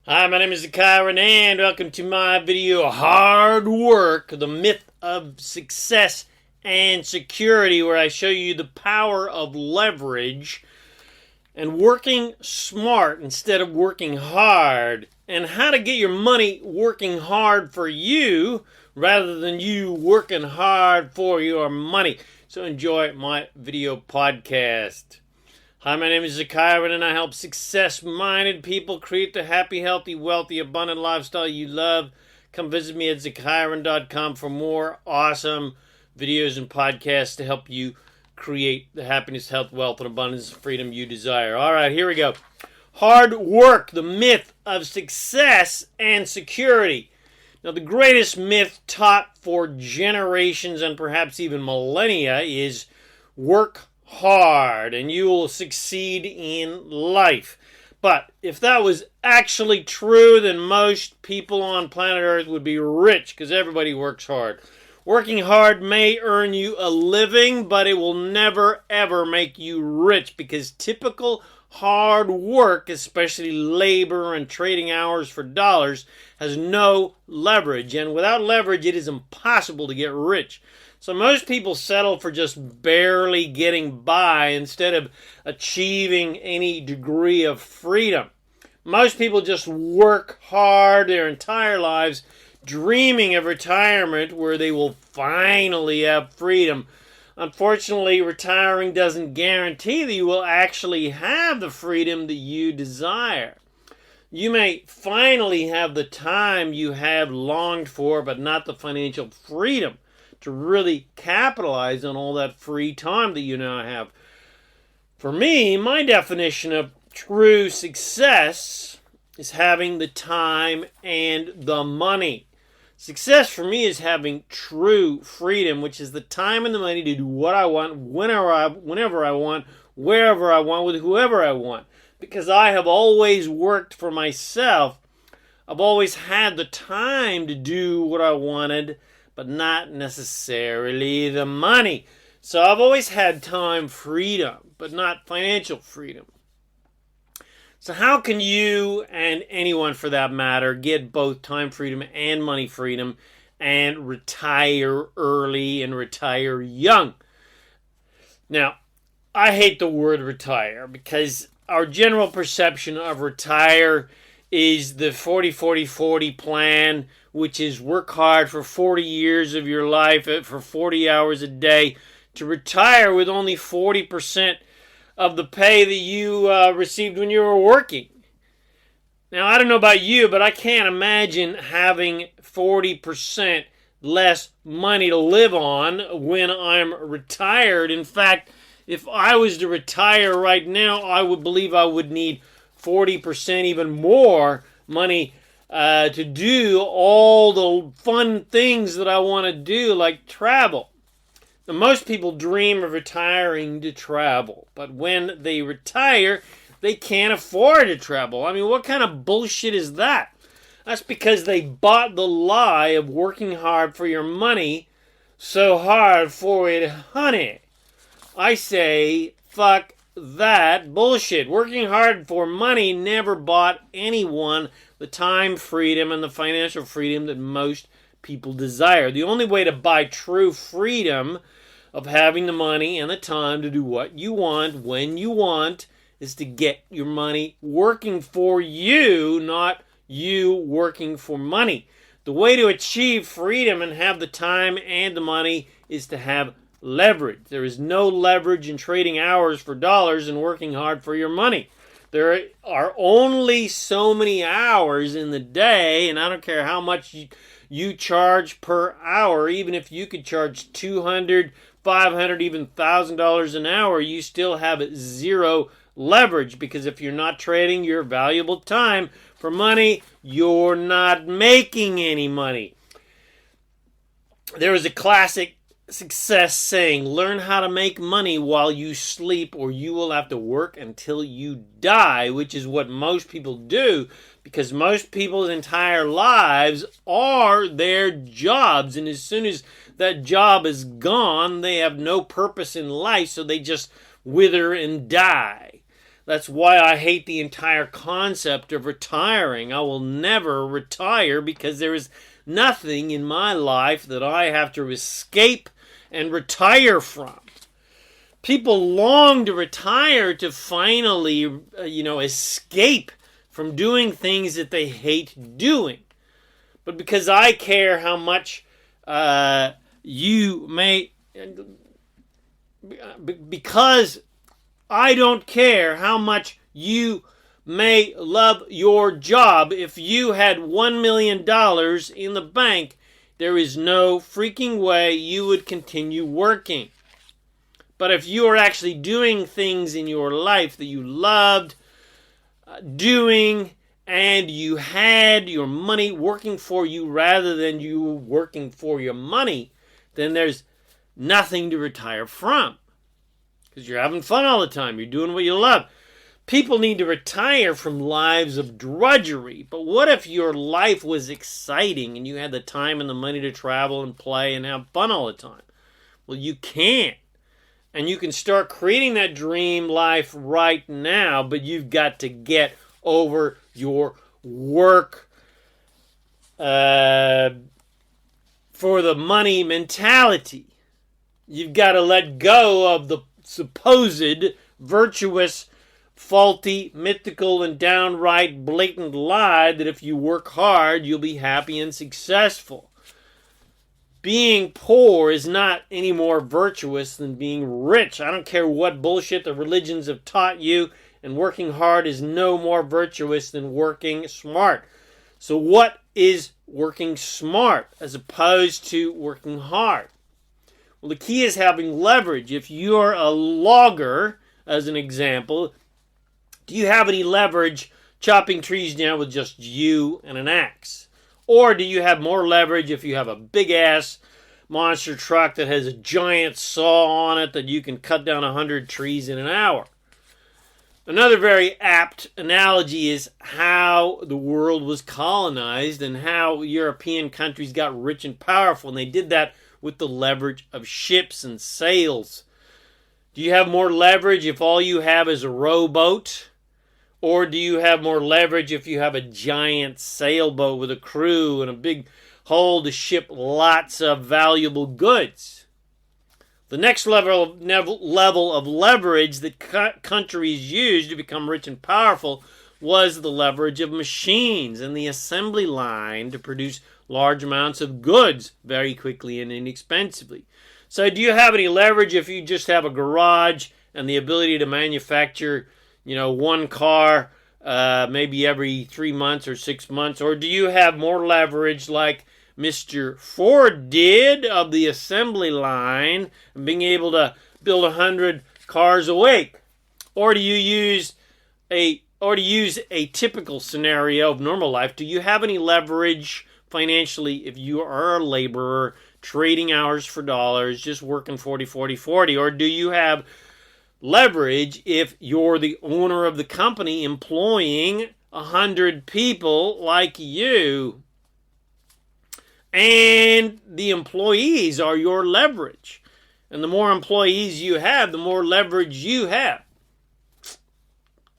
Hi, my name is ZaKaiRan and welcome to my video, Hard Work, the Myth of Success and Security, where I show you the power of leverage and working smart instead of working hard, and how to get your money working hard for you rather than you working hard for your money. So enjoy my video podcast. Hi, my name is ZaKaiRan and I help success-minded people create the happy, healthy, wealthy, abundant lifestyle you love. Come visit me at ZaKaiRan.com for more awesome videos and podcasts to help you create the happiness, health, wealth, and abundance and freedom you desire. All right, here we go. Hard work, the myth of success and security. Now, the greatest myth taught for generations and perhaps even millennia is work hard and you will succeed in life. But if that was actually true, then most people on planet Earth would be rich because everybody works hard. Working hard may earn you a living, but it will never ever make you rich because typical hard work, especially labor and trading hours for dollars, has no leverage. And without leverage, it is impossible to get rich. So most people settle for just barely getting by instead of achieving any degree of freedom. Most people just work hard their entire lives, dreaming of retirement where they will finally have freedom. Unfortunately, retiring doesn't guarantee that you will actually have the freedom that you desire. You may finally have the time you have longed for, but not the financial freedom to really capitalize on all that free time that you now have. For me, my definition of true success is having the time and the money. Success for me is having true freedom, which is the time and the money to do what I want, whenever I want, wherever I want, with whoever I want. Because I have always worked for myself, I've always had the time to do what I wanted, but not necessarily the money. So I've always had time freedom, but not financial freedom. So how can you, and anyone for that matter, get both time freedom and money freedom and retire early and retire young? Now, I hate the word retire because our general perception of retire is the 40-40-40 plan, which is work hard for 40 years of your life for 40 hours a day to retire with only 40% of the pay that you received when you were working. Now, I don't know about you, but I can't imagine having 40% less money to live on when I'm retired. In fact, if I was to retire right now, I would believe I would need 40% even more money to do all the fun things that I want to do, like travel. Now, most people dream of retiring to travel, but when they retire, they can't afford to travel. I mean, what kind of bullshit is that? That's because they bought the lie of working hard for your money, so hard for it, honey. I say, fuck that bullshit. Working hard for money never bought anyone the time freedom and the financial freedom that most people desire. The only way to buy true freedom of having the money and the time to do what you want when you want is to get your money working for you, not you working for money. The way to achieve freedom and have the time and the money is to have leverage. There is no leverage in trading hours for dollars and working hard for your money. There are only so many hours in the day, and I don't care how much you charge per hour. Even if you could charge $200, $500, even $1,000 an hour, you still have zero leverage, because if you're not trading your valuable time for money, you're not making any money. There is a classic success saying, learn how to make money while you sleep or you will have to work until you die, which is what most people do, because most people's entire lives are their jobs, and as soon as that job is gone, they have no purpose in life, so they just wither and die. That's why I hate the entire concept of retiring. I will never retire because there is nothing in my life that I have to escape and retire from. People long to retire to finally, escape from doing things that they hate doing. But because I care how much because I don't care how much you may love your job. If you had $1 million in the bank, there is no freaking way you would continue working. But if you are actually doing things in your life that you loved doing, and you had your money working for you rather than you working for your money, then there's nothing to retire from. Because you're having fun all the time. You're doing what you love. People need to retire from lives of drudgery. But what if your life was exciting and you had the time and the money to travel and play and have fun all the time? Well, you can't. And you can start creating that dream life right now, but you've got to get over your work for the money mentality. You've got to let go of the supposed virtuous, faulty, mythical, and downright blatant lie that if you work hard, you'll be happy and successful. Being poor is not any more virtuous than being rich. I don't care what bullshit the religions have taught you, and working hard is no more virtuous than working smart. So what is working smart as opposed to working hard? Well, the key is having leverage. If you're a logger, as an example, do you have any leverage chopping trees down with just you and an axe? Or do you have more leverage if you have a big-ass monster truck that has a giant saw on it that you can cut down 100 trees in an hour? Another very apt analogy is how the world was colonized and how European countries got rich and powerful, and they did that with the leverage of ships and sails. Do you have more leverage if all you have is a rowboat? Or do you have more leverage if you have a giant sailboat with a crew and a big hull to ship lots of valuable goods? The next level of leverage that countries used to become rich and powerful was the leverage of machines and the assembly line to produce large amounts of goods very quickly and inexpensively. So do you have any leverage if you just have a garage and the ability to manufacture one car maybe every 3 months or 6 months? Or do you have more leverage like Mr. Ford did of the assembly line and being able to build 100 cars a week? Or do you use a typical scenario of normal life? Do you have any leverage financially if you are a laborer trading hours for dollars, just working 40? Or do you have leverage if you're the owner of the company employing 100 people like you, and the employees are your leverage? And the more employees you have, the more leverage you have.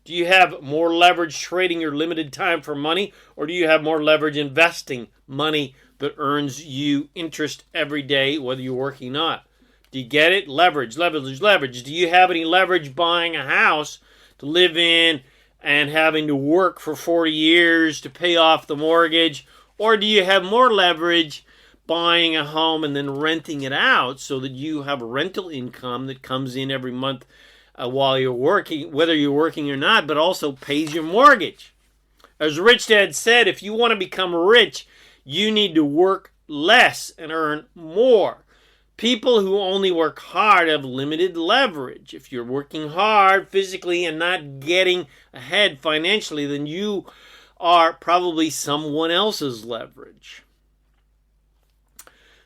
Do you have more leverage trading your limited time for money, or do you have more leverage investing money that earns you interest every day, whether you're working or not? Do you get it? Leverage. Do you have any leverage buying a house to live in and having to work for 40 years to pay off the mortgage? Or do you have more leverage buying a home and then renting it out so that you have a rental income that comes in every month while you're working, whether you're working or not, but also pays your mortgage? As Rich Dad said, if you want to become rich, you need to work less and earn more. People who only work hard have limited leverage. If you're working hard physically and not getting ahead financially, then you are probably someone else's leverage.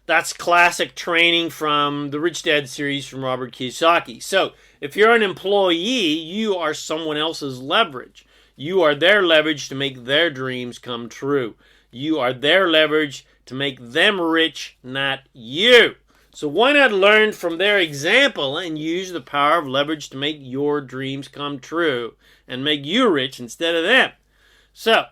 That's classic training from the Rich Dad series from Robert Kiyosaki. So, if you're an employee, you are someone else's leverage. You are their leverage to make their dreams come true. You are their leverage to make them rich, not you. So why not learn from their example and use the power of leverage to make your dreams come true and make you rich instead of them? So,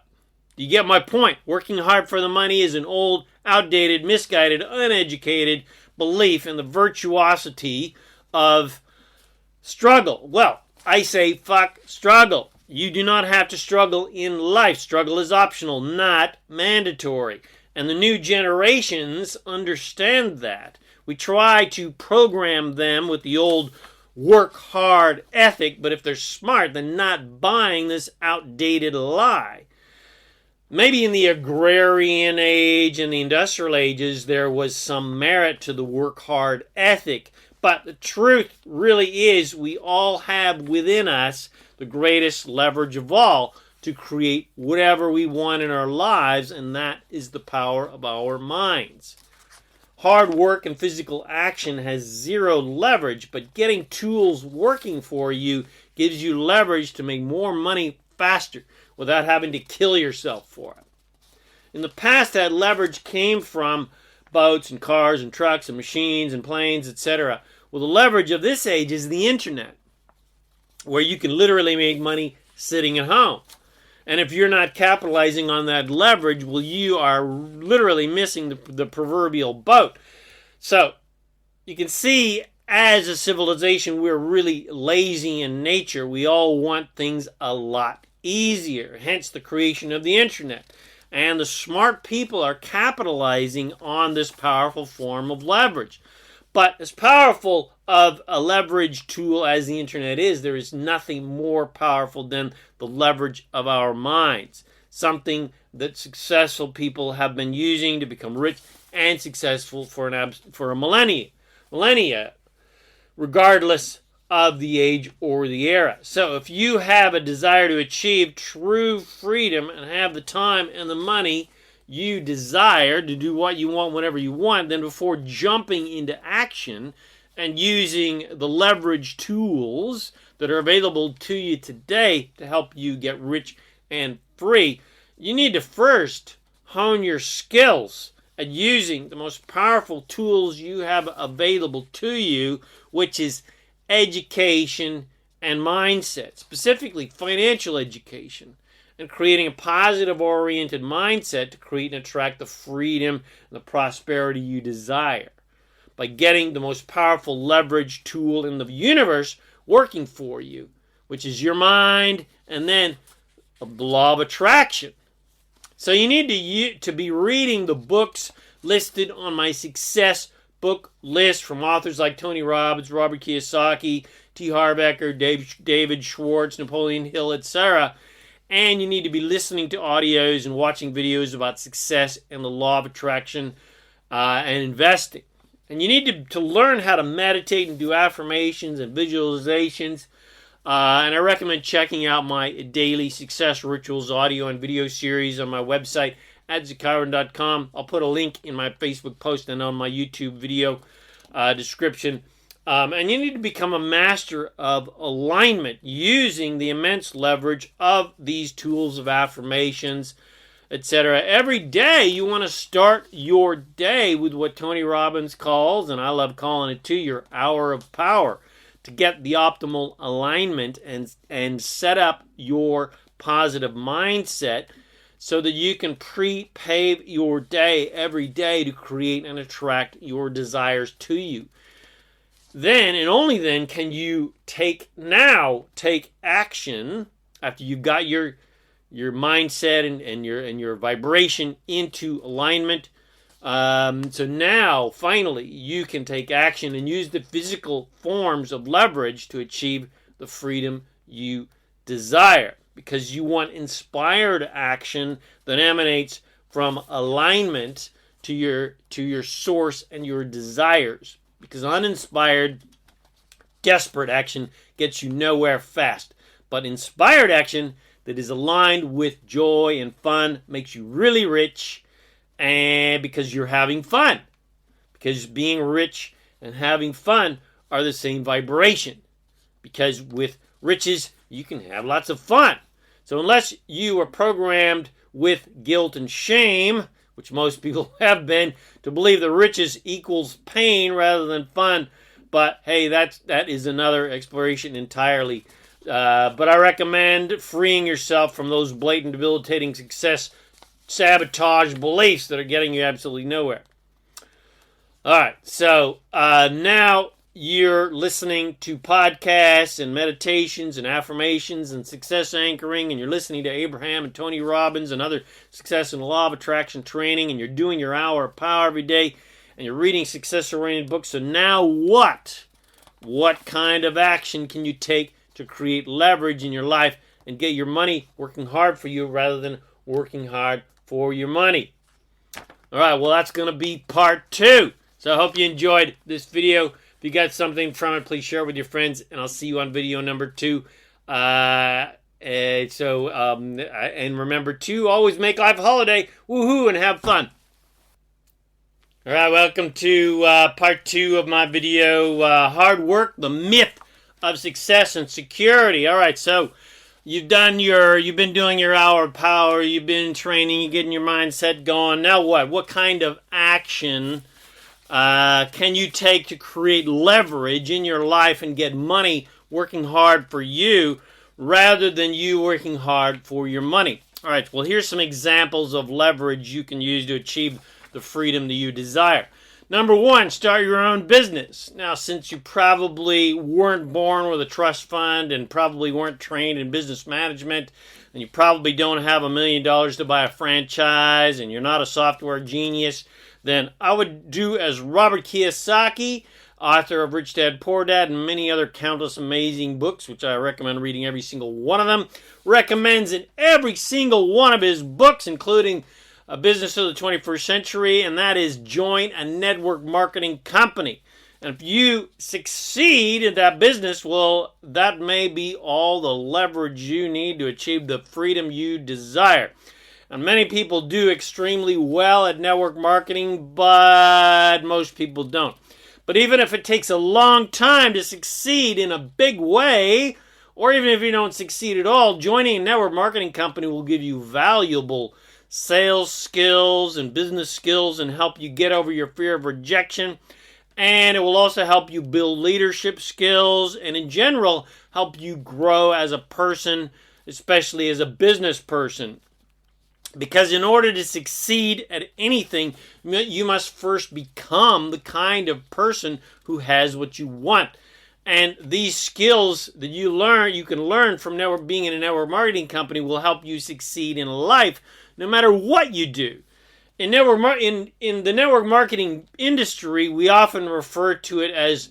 you get my point. Working hard for the money is an old, outdated, misguided, uneducated belief in the virtuosity of struggle. Well, I say fuck struggle. You do not have to struggle in life. Struggle is optional, not mandatory. And the new generations understand that. We try to program them with the old work hard ethic, but if they're smart, they're not buying this outdated lie. Maybe in the agrarian age and the industrial ages, there was some merit to the work hard ethic. But the truth really is we all have within us the greatest leverage of all to create whatever we want in our lives, and that is the power of our minds. Hard work and physical action has zero leverage, but getting tools working for you gives you leverage to make more money faster without having to kill yourself for it. In the past, that leverage came from boats and cars and trucks and machines and planes, etc. Well, the leverage of this age is the internet, where you can literally make money sitting at home. And if you're not capitalizing on that leverage, well, you are literally missing the proverbial boat. So you can see, as a civilization, we're really lazy in nature. We all want things a lot easier, hence the creation of the internet. And the smart people are capitalizing on this powerful form of leverage. But as powerful of a leverage tool as the internet is, there is nothing more powerful than the leverage of our minds. Something that successful people have been using to become rich and successful for a millennia, regardless of the age or the era. So if you have a desire to achieve true freedom and have the time and the money you desire to do what you want whenever you want, then before jumping into action and using the leverage tools that are available to you today to help you get rich and free, you need to first hone your skills at using the most powerful tools you have available to you, which is education and mindset, specifically financial education, and creating a positive-oriented mindset to create and attract the freedom and the prosperity you desire by getting the most powerful leverage tool in the universe working for you, which is your mind, and then the law of attraction. So you need to be reading the books listed on my success book list from authors like Tony Robbins, Robert Kiyosaki, T. Harv Eker, David Schwartz, Napoleon Hill, etc. And you need to be listening to audios and watching videos about success and the law of attraction and investing. And you need to learn how to meditate and do affirmations and visualizations. And I recommend checking out my daily success rituals audio and video series on my website at ZaKaiRan.com. I'll put a link in my Facebook post and on my YouTube video description. And you need to become a master of alignment using the immense leverage of these tools of affirmations, etc. Every day you want to start your day with what Tony Robbins calls, and I love calling it too, your hour of power, to get the optimal alignment and set up your positive mindset so that you can pave your day every day to create and attract your desires to you. Then, and only then, can you take action after you've got your mindset and your vibration into alignment. So now, finally, you can take action and use the physical forms of leverage to achieve the freedom you desire, because you want inspired action that emanates from alignment to your source and your desires. Because uninspired, desperate action gets you nowhere fast. But inspired action that is aligned with joy and fun makes you really rich, and because you're having fun. Because being rich and having fun are the same vibration. Because with riches, you can have lots of fun. So unless you are programmed with guilt and shame, which most people have been, to believe that riches equals pain rather than fun. But hey, that is another exploration entirely. But I recommend freeing yourself from those blatant, debilitating success sabotage beliefs that are getting you absolutely nowhere. All right, so now you're listening to podcasts and meditations and affirmations and success anchoring, and you're listening to Abraham and Tony Robbins and other success and law of attraction training, and you're doing your hour of power every day, and you're reading success-oriented books. So now what? What kind of action can you take to create leverage in your life and get your money working hard for you rather than working hard for your money? All right, well, that's going to be part 2. So I hope you enjoyed this video. If you got something from it, please share it with your friends, and I'll see you on video number 2. And remember to always make life a holiday. Woohoo, and have fun. All right, welcome to part 2 of my video, Hard Work, the Myth of Success and Security. All right, so you've been doing your hour of power, you've been training, you're getting your mindset going. Now what? What kind of action can you take to create leverage in your life and get money working hard for you rather than you working hard for your money? All right, well, here's some examples of leverage you can use to achieve the freedom that you desire. Number 1, start your own business. Now, since you probably weren't born with a trust fund and probably weren't trained in business management, and you probably don't have $1 million to buy a franchise, and you're not a software genius, then I would do as Robert Kiyosaki, author of Rich Dad, Poor Dad, and many other countless amazing books, which I recommend reading every single one of them, recommends in every single one of his books, including A Business of the 21st Century, and that is join a network marketing company. And if you succeed in that business, well, that may be all the leverage you need to achieve the freedom you desire. And many people do extremely well at network marketing, but most people don't. But even if it takes a long time to succeed in a big way, or even if you don't succeed at all, joining a network marketing company will give you valuable sales skills and business skills and help you get over your fear of rejection. And it will also help you build leadership skills and in general help you grow as a person, especially as a business person. Because in order to succeed at anything, you must first become the kind of person who has what you want. And these skills that you can learn from being in a network marketing company will help you succeed in life no matter what you do. In the network marketing industry, we often refer to it as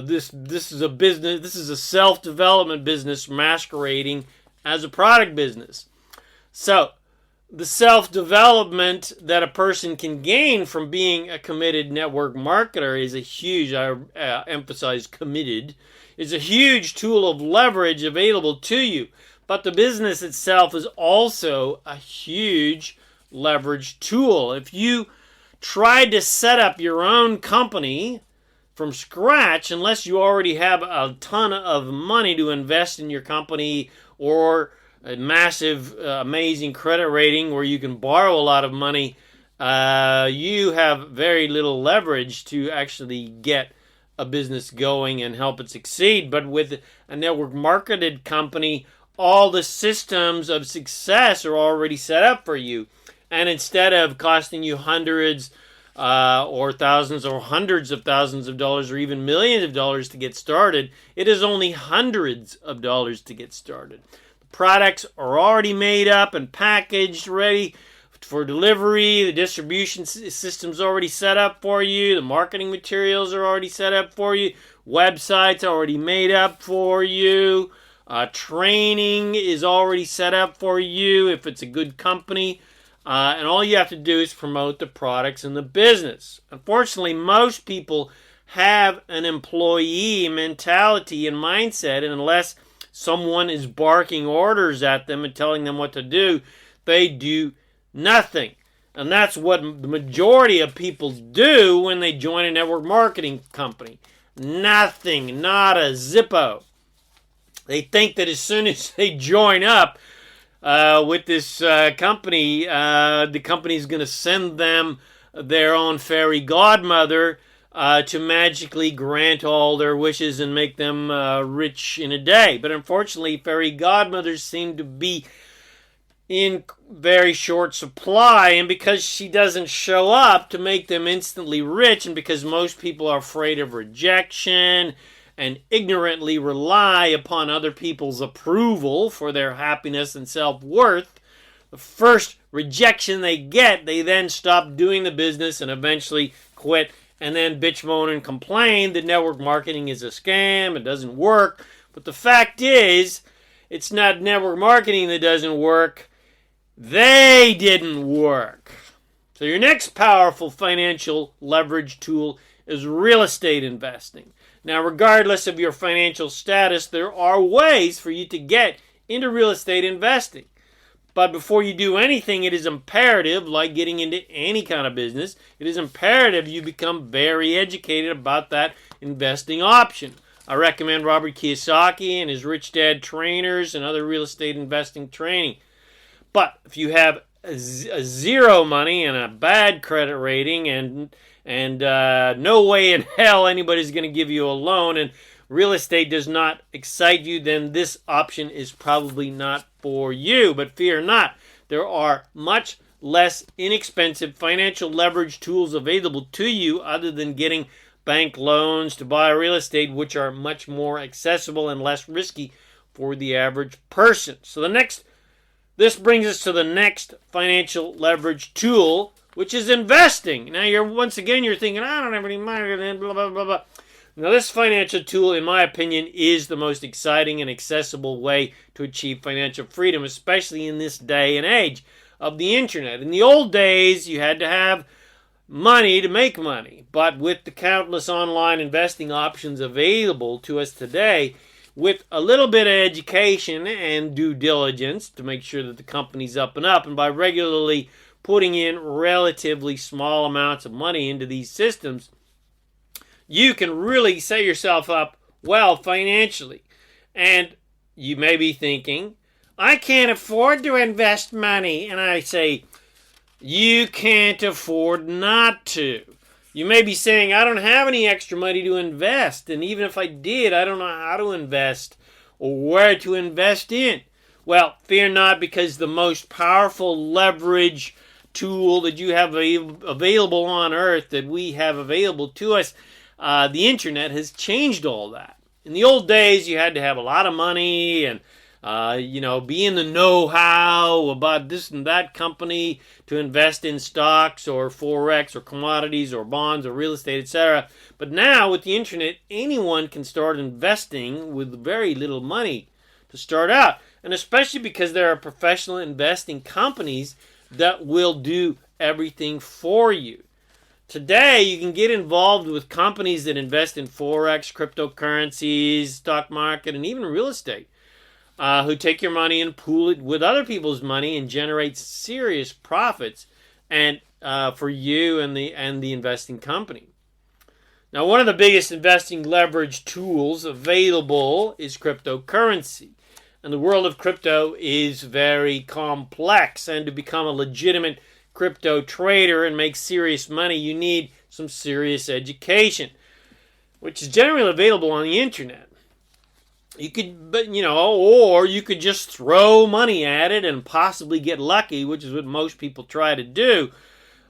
this is a business. This is a self-development business masquerading as a product business. So the self-development that a person can gain from being a committed network marketer is a huge, I emphasize committed, is a huge tool of leverage available to you. But the business itself is also a huge leverage tool. If you tried to set up your own company from scratch, unless you already have a ton of money to invest in your company or a massive, amazing credit rating where you can borrow a lot of money, you have very little leverage to actually get a business going and help it succeed. But with a network marketed company, all the systems of success are already set up for you. And instead of costing you hundreds or thousands or hundreds of thousands of dollars or even millions of dollars to get started, it is only hundreds of dollars to get started. Products are already made up and packaged, ready for delivery. The distribution system's already set up for you. The marketing materials are already set up for you. Websites already made up for you. Training is already set up for you if it's a good company. And all you have to do is promote the products and the business. Unfortunately, most people have an employee mentality and mindset, and unless someone is barking orders at them and telling them what to do, they do nothing. And that's what the majority of people do when they join a network marketing company. Nothing, not a zippo. They think that as soon as they join up, with this company. The company's going to send them their own fairy godmother to magically grant all their wishes and make them rich in a day. But unfortunately, fairy godmothers seem to be in very short supply, and because she doesn't show up to make them instantly rich, and because most people are afraid of rejection and ignorantly rely upon other people's approval for their happiness and self-worth, the first rejection they get, they then stop doing the business and eventually quit, and then bitch, moan, and complain that network marketing is a scam, it doesn't work. But the fact is, it's not network marketing that doesn't work. They didn't work. So your next powerful financial leverage tool is real estate investing. Now, regardless of your financial status, there are ways for you to get into real estate investing. But before you do anything, it is imperative, like getting into any kind of business, it is imperative you become very educated about that investing option. I recommend Robert Kiyosaki and his Rich Dad trainers and other real estate investing training. But if you have a zero money and a bad credit rating and no way in hell anybody's going to give you a loan, and real estate does not excite you, then this option is probably not for you. But fear not, there are much less inexpensive financial leverage tools available to you other than getting bank loans to buy real estate, which are much more accessible and less risky for the average person. So this brings us to the next financial leverage tool, which is investing. Now, you're thinking, I don't have any money, blah, blah, blah, blah. Now, this financial tool, in my opinion, is the most exciting and accessible way to achieve financial freedom, especially in this day and age of the internet. In the old days, you had to have money to make money. But with the countless online investing options available to us today, with a little bit of education and due diligence to make sure that the company's up, and by regularly putting in relatively small amounts of money into these systems, you can really set yourself up well financially. And you may be thinking, I can't afford to invest money. And I say, you can't afford not to. You may be saying, I don't have any extra money to invest. And even if I did, I don't know how to invest or where to invest in. Well, fear not, because the most powerful leverage tool that you have available on earth, that we have available to us, the internet, has changed all that. In the old days, you had to have a lot of money and be in the know-how about this and that company to invest in stocks or forex or commodities or bonds or real estate, etc. But now with the internet, anyone can start investing with very little money to start out. And especially because there are professional investing companies that will do everything for you. Today, you can get involved with companies that invest in forex, cryptocurrencies, stock market, and even real estate, who take your money and pool it with other people's money and generate serious profits and for you and the investing company. Now, one of the biggest investing leverage tools available is cryptocurrency. And the world of crypto is very complex. And to become a legitimate crypto trader and make serious money, you need some serious education, which is generally available on the internet. You could, or you could just throw money at it and possibly get lucky, which is what most people try to do.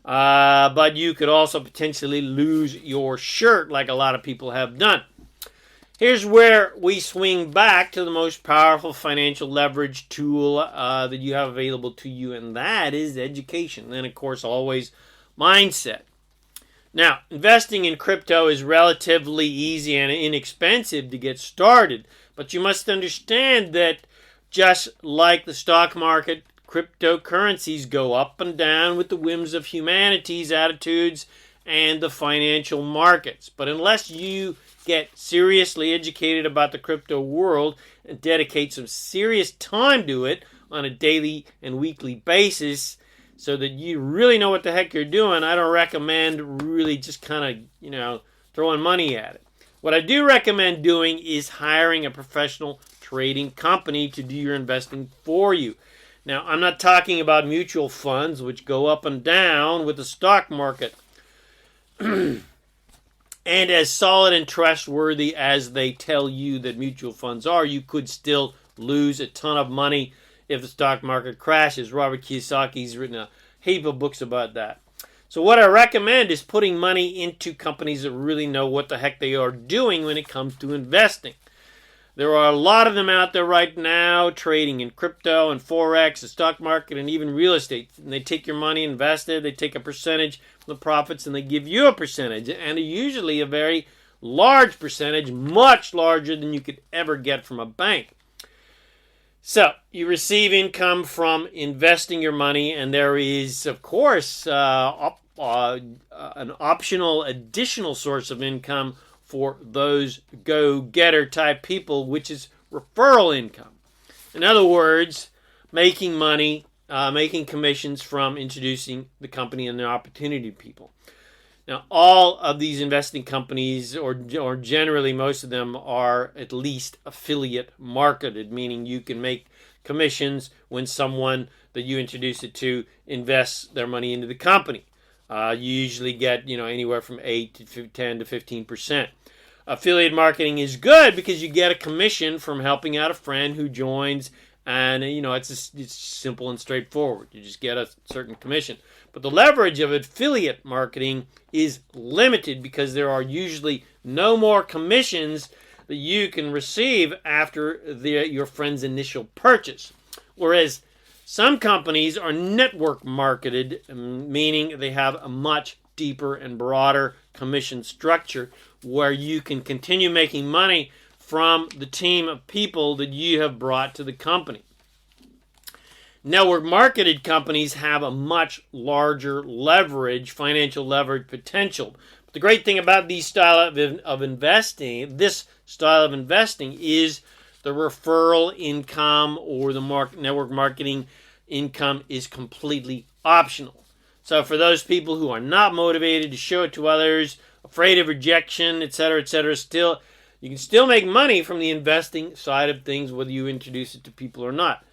But you could also potentially lose your shirt, like a lot of people have done. Here's where we swing back to the most powerful financial leverage tool that you have available to you, and that is education. And, of course, always mindset. Now, investing in crypto is relatively easy and inexpensive to get started, but you must understand that just like the stock market, cryptocurrencies go up and down with the whims of humanity's attitudes and the financial markets. But unless you get seriously educated about the crypto world and dedicate some serious time to it on a daily and weekly basis so that you really know what the heck you're doing, I don't recommend really just kind of, throwing money at it. What I do recommend doing is hiring a professional trading company to do your investing for you. Now, I'm not talking about mutual funds, which go up and down with the stock market. And as solid and trustworthy as they tell you that mutual funds are, you could still lose a ton of money if the stock market crashes. Robert Kiyosaki's written a heap of books about that. So what I recommend is putting money into companies that really know what the heck they are doing when it comes to investing. There are a lot of them out there right now trading in crypto and forex, the stock market, and even real estate. And they take your money, invest it, they take a percentage from the profits, and they give you a percentage. And usually a very large percentage, much larger than you could ever get from a bank. So, you receive income from investing your money, and there is, of course, an optional additional source of income for those go-getter type people, which is referral income. In other words, making money, making commissions from introducing the company and the opportunity to people. Now, all of these investing companies, or generally most of them, are at least affiliate marketed, meaning you can make commissions when someone that you introduce it to invests their money into the company. You usually get anywhere from 8 to 10 to 15%. Affiliate marketing is good because you get a commission from helping out a friend who joins, and it's simple and straightforward. You just get a certain commission. But the leverage of affiliate marketing is limited because there are usually no more commissions that you can receive after your friend's initial purchase. Whereas some companies are network marketed, meaning they have a much deeper and broader commission structure where you can continue making money from the team of people that you have brought to the company. Network marketed companies have a much larger leverage, financial leverage potential. But the great thing about this style of investing is the referral income or the network marketing income is completely optional. So for those people who are not motivated to show it to others, afraid of rejection, etc., you can still make money from the investing side of things, whether you introduce it to people or not.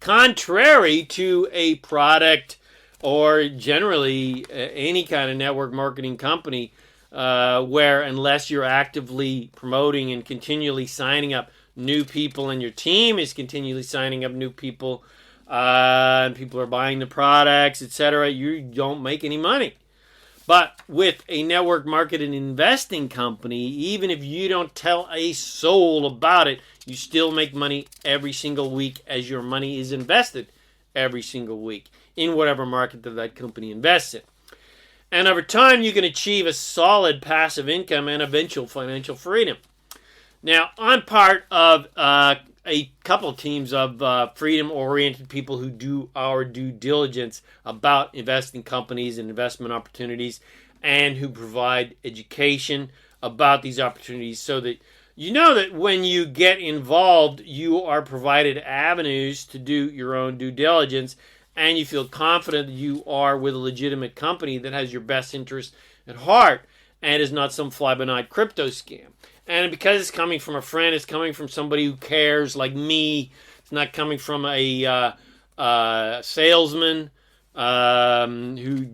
Contrary to a product or generally any kind of network marketing company, where unless you're actively promoting and continually signing up new people, and your team is continually signing up new people, and people are buying the products, etc., you don't make any money. But with a network marketing investing company, even if you don't tell a soul about it, you still make money every single week as your money is invested every single week in whatever market that company invests in. And over time, you can achieve a solid passive income and eventual financial freedom. Now, I'm part of a couple of teams of freedom-oriented people who do our due diligence about investing companies and investment opportunities, and who provide education about these opportunities so that you know that when you get involved, you are provided avenues to do your own due diligence, and you feel confident that you are with a legitimate company that has your best interest at heart and is not some fly-by-night crypto scam. And because it's coming from a friend, it's coming from somebody who cares, like me. It's not coming from a salesman who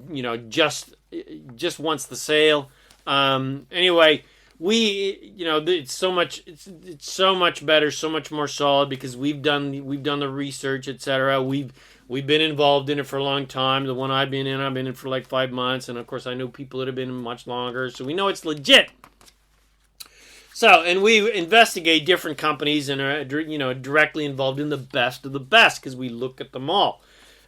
just wants the sale. Anyway, it's so much better, so much more solid because we've done the research, etc. We've been involved in it for a long time. The one I've been in for like 5 months, and of course I know people that have been in much longer, so we know it's legit. So, and we investigate different companies and are, directly involved in the best of the best because we look at them all.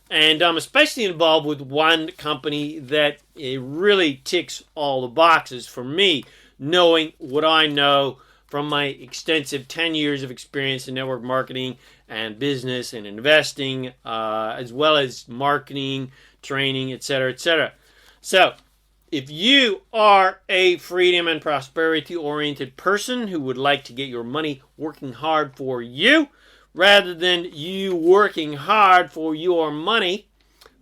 And I'm especially involved with one company that it really ticks all the boxes for me, knowing what I know from my extensive 10 years of experience in network marketing and business and investing, as well as marketing, training, etc., etc. So, if you are a freedom and prosperity-oriented person who would like to get your money working hard for you, rather than you working hard for your money,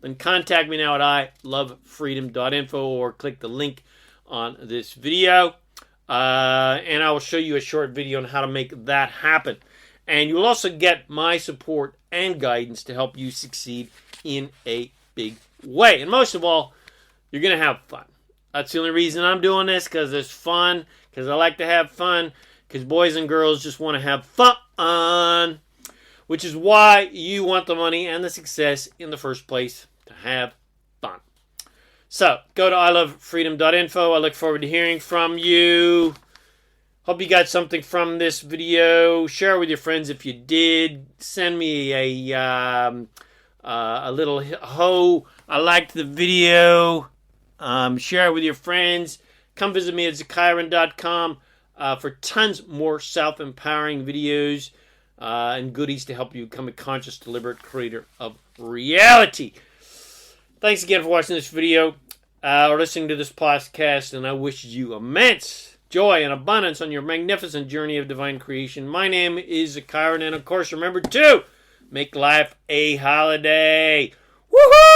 then contact me now at ilovefreedom.info or click the link on this video, and I will show you a short video on how to make that happen. And you'll also get my support and guidance to help you succeed in a big way. And most of all, you're going to have fun. That's the only reason I'm doing this, because it's fun, because I like to have fun, because boys and girls just want to have fun, which is why you want the money and the success in the first place, to have fun. So, go to ilovefreedom.info. I look forward to hearing from you. Hope you got something from this video. Share it with your friends if you did. Send me a little ho. I liked the video. Share it with your friends. Come visit me at ZaKaiRan.com for tons more self-empowering videos and goodies to help you become a conscious, deliberate creator of reality. Thanks again for watching this video or listening to this podcast, and I wish you immense joy and abundance on your magnificent journey of divine creation. My name is ZaKaiRan, and of course, remember to make life a holiday. Woohoo!